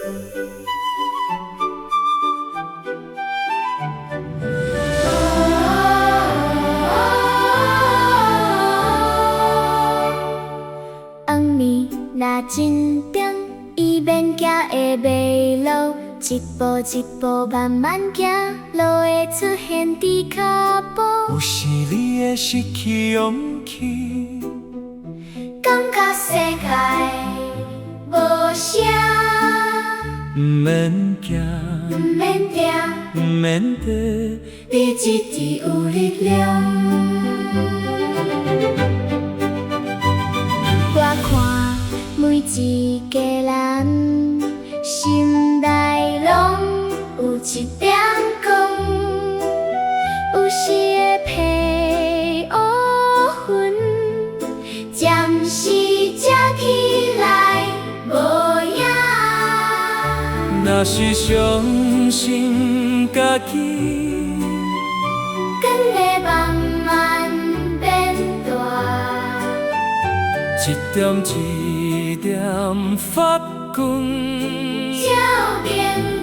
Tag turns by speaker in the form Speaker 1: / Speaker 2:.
Speaker 1: 红泥若真重，伊免行的马路，一步一步慢慢行，路会出现伫脚步。
Speaker 2: 有时你会失去勇气，
Speaker 1: 感觉世界无啥，
Speaker 2: 毋免惊，
Speaker 1: 毋免惊，
Speaker 2: 毋免躲，
Speaker 1: 你一直有力量。我看每一个人心内拢有一点光，有时会被乌云暂时遮起来无影。
Speaker 2: 若是相信家己，
Speaker 1: 光会慢慢变大。
Speaker 2: 一点一点发光，
Speaker 1: 照明。